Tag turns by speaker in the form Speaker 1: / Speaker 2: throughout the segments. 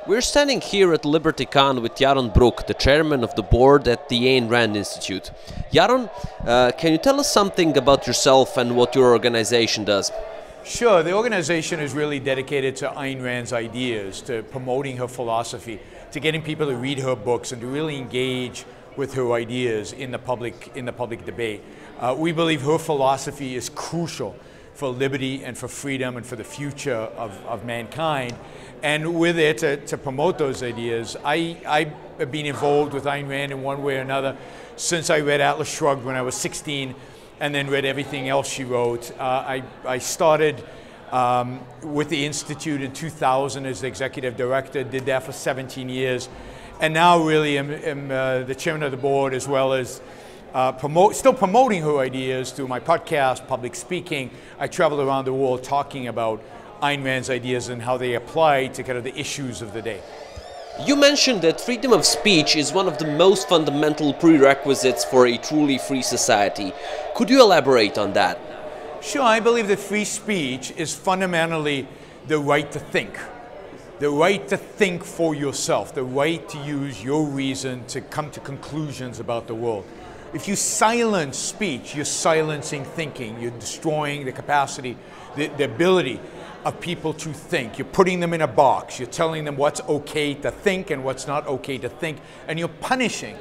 Speaker 1: We're standing here at LibertyCon with Yaron Brook, the chairman of the board at the Ayn Rand Institute. Yaron, can you tell us something about yourself and what your organization does?
Speaker 2: Sure. The organization is really dedicated to Ayn Rand's ideas, to promoting her philosophy, to getting people to read her books and to really engage with her ideas in the public debate. We believe her philosophy is crucial for liberty and for freedom and for the future of mankind. And we're there to promote those ideas. I have been involved with Ayn Rand in one way or another since I read Atlas Shrugged when I was 16 and then read everything else she wrote. I started with the Institute in 2000 as the executive director, did that for 17 years, and now really am the chairman of the board as well as still promoting her ideas through my podcast, public speaking. I travel around the world talking about Ayn Rand's ideas and how they apply to kind of the issues of the day.
Speaker 1: You mentioned that freedom of speech is one of the most fundamental prerequisites for a truly free society. Could you elaborate on that?
Speaker 2: Sure. I believe that free speech is fundamentally the right to think. The right to think for yourself, the right to use your reason to come to conclusions about the world. If you silence speech, you're silencing thinking. You're destroying the capacity, the ability of people to think. You're putting them in a box. You're telling them what's okay to think and what's not okay to think. And you're punishing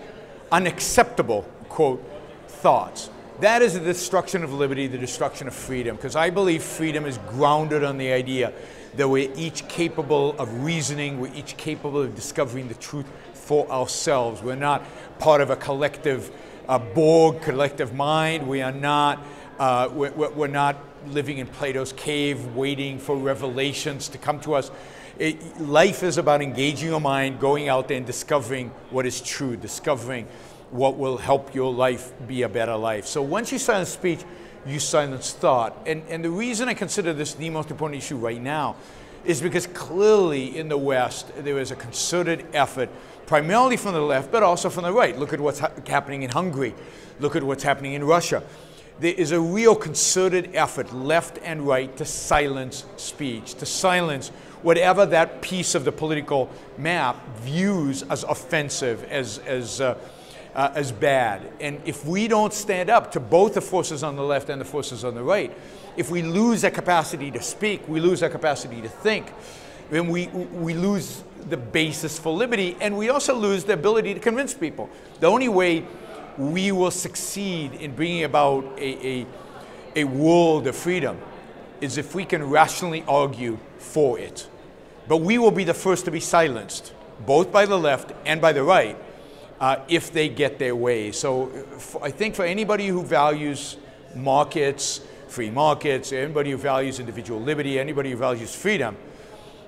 Speaker 2: unacceptable, quote, thoughts. That is the destruction of liberty, the destruction of freedom. Because I believe freedom is grounded on the idea that we're each capable of reasoning. We're each capable of discovering the truth for ourselves. We're not part of a collective Borg, collective mind. We are not, we're not living in Plato's cave, waiting for revelations to come to us. Life is about engaging your mind, going out there and discovering what is true, discovering what will help your life be a better life. So once you silence speech, you silence thought. And the reason I consider this the most important issue right now is because clearly in the West there is a concerted effort, primarily from the left, but also from the right. Look at what's happening in Hungary. Look at what's happening in Russia. There is a real concerted effort, left and right, to silence speech, to silence whatever that piece of the political map views as offensive, as bad. And if we don't stand up to both the forces on the left and the forces on the right, if we lose our capacity to speak, we lose our capacity to think, then we lose the basis for liberty, and we also lose the ability to convince people. The only way we will succeed in bringing about a world of freedom is if we can rationally argue for it. But we will be the first to be silenced, both by the left and by the right, if they get their way. So I think for anybody who values markets, free markets, anybody who values individual liberty, anybody who values freedom,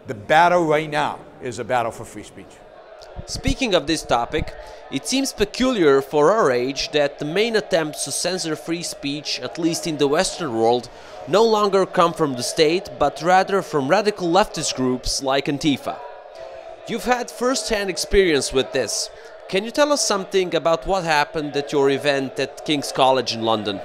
Speaker 2: the battle right now is a battle for free speech.
Speaker 1: Speaking of this topic, it seems peculiar for our age that the main attempts to censor free speech, at least in the Western world, no longer come from the state, but rather from radical leftist groups like Antifa. You've had first-hand experience with this. Can you tell us something about what happened at your event at King's College in London?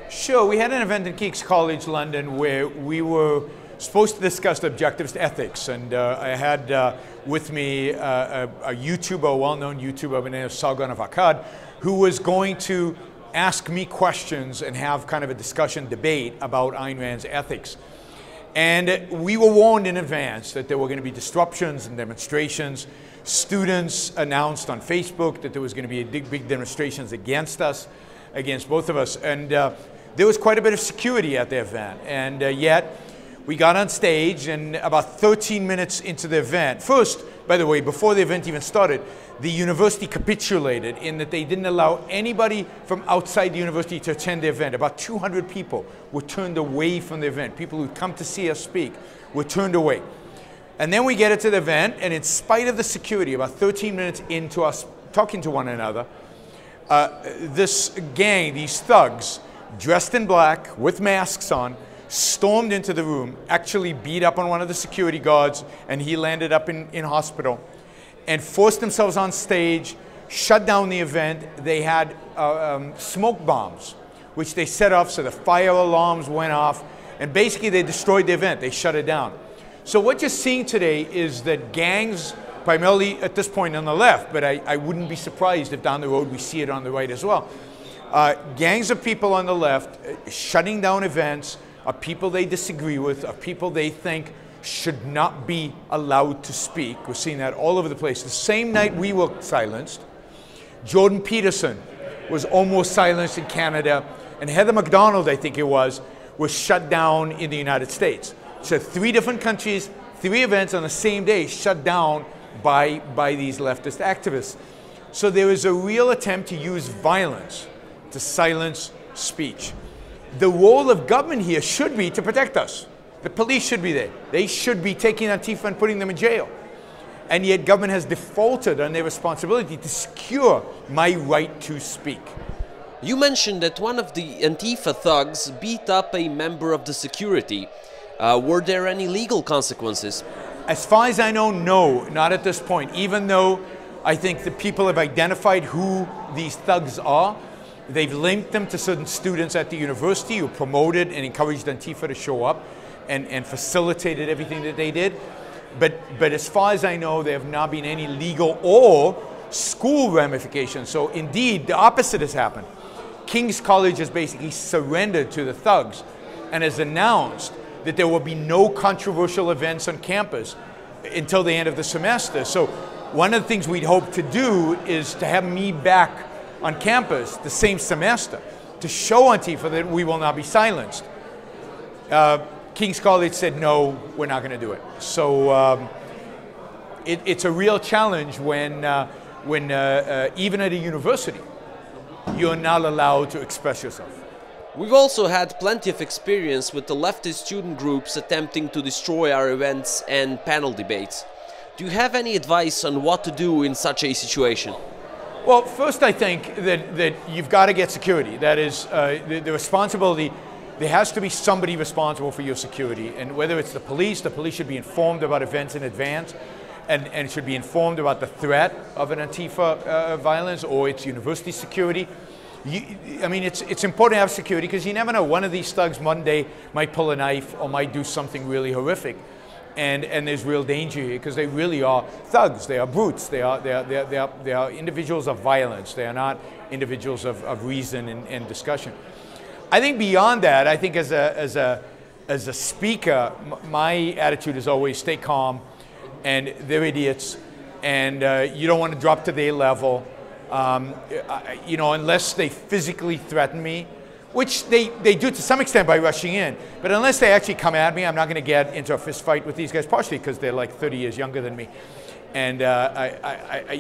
Speaker 2: Sure. We had an event in King's College London where we were supposed to discuss the objectives to ethics, and I had with me a YouTuber, a well-known YouTuber by the name of Sargon of Akkad, who was going to ask me questions and have kind of a discussion, debate about Ayn Rand's ethics. And we were warned in advance that there were going to be disruptions and demonstrations. Students announced on Facebook that there was going to be big demonstrations against us, against both of us, and there was quite a bit of security at the event, and yet we got on stage, and about 13 minutes into the event, first, by the way, before the event even started, the university capitulated in that they didn't allow anybody from outside the university to attend the event. About 200 people were turned away from the event. People who'd come to see us speak were turned away. And then we get into the event, and in spite of the security, about 13 minutes into us talking to one another, this gang, these thugs, dressed in black, with masks on, stormed into the room, actually beat up on one of the security guards, and he landed up in hospital, and forced themselves on stage, shut down the event. They had smoke bombs, which they set off so the fire alarms went off, and basically they destroyed the event. They shut it down. So what you're seeing today is that gangs, primarily at this point on the left, but I wouldn't be surprised if down the road we see it on the right as well. Gangs of people on the left shutting down events of people they disagree with, of people they think should not be allowed to speak. We're seeing that all over the place. The same night we were silenced, Jordan Peterson was almost silenced in Canada, and Heather McDonald, I think it was shut down in the United States. So 3 different countries, 3 events on the same day shut down by these leftist activists. So there is a real attempt to use violence to silence speech. The role of government here should be to protect us. The police should be there. They should be taking Antifa and putting them in jail. And yet government has defaulted on their responsibility to secure my right to speak.
Speaker 1: You mentioned that one of the Antifa thugs beat up a member of the security. Were there any legal consequences?
Speaker 2: As far as I know, no, not at this point. Even though I think the people have identified who these thugs are, they've linked them to certain students at the university who promoted and encouraged Antifa to show up and facilitated everything that they did. But as far as I know, there have not been any legal or school ramifications. So indeed, the opposite has happened. King's College has basically surrendered to the thugs and has announced that there will be no controversial events on campus until the end of the semester. So one of the things we'd hope to do is to have me back on campus the same semester to show Antifa that we will not be silenced. King's College said, no, we're not going to do it. So it's a real challenge when even at a university, you're not allowed to express yourself.
Speaker 1: We've also had plenty of experience with the leftist student groups attempting to destroy our events and panel debates. Do you have any advice on what to do in such a situation?
Speaker 2: Well, first I think that you've got to get security. That is the responsibility. There has to be somebody responsible for your security, and whether it's the police should be informed about events in advance and should be informed about the threat of an Antifa violence, or it's university security. I mean, it's important to have security because you never know. One of these thugs one day might pull a knife or might do something really horrific, and there's real danger here because they really are thugs. They are brutes. They are individuals of violence. They are not individuals of reason and discussion. I think beyond that, I think as a speaker, my attitude is always stay calm, and they're idiots, and you don't want to drop to their level. You know, unless they physically threaten me, which they do to some extent by rushing in, but unless they actually come at me, I'm not going to get into a fist fight with these guys, partially because they're like 30 years younger than me, and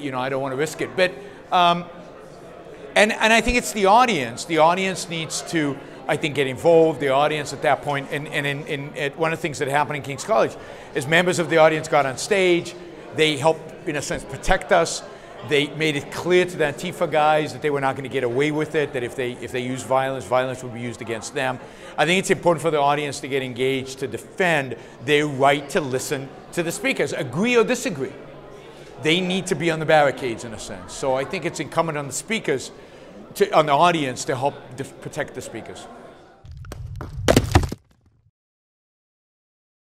Speaker 2: you know, I don't want to risk it. But and I think it's the audience. The audience needs to, I think, get involved. The audience at that point, and one of the things that happened in King's College is members of the audience got on stage. They helped, in a sense, protect us. They made it clear to the Antifa guys that they were not going to get away with it, that if they use violence, violence would be used against them. I think it's important for the audience to get engaged, to defend their right to listen to the speakers, agree or disagree. They need to be on the barricades, in a sense. So I think it's incumbent on the speakers, on the audience, to help protect the speakers.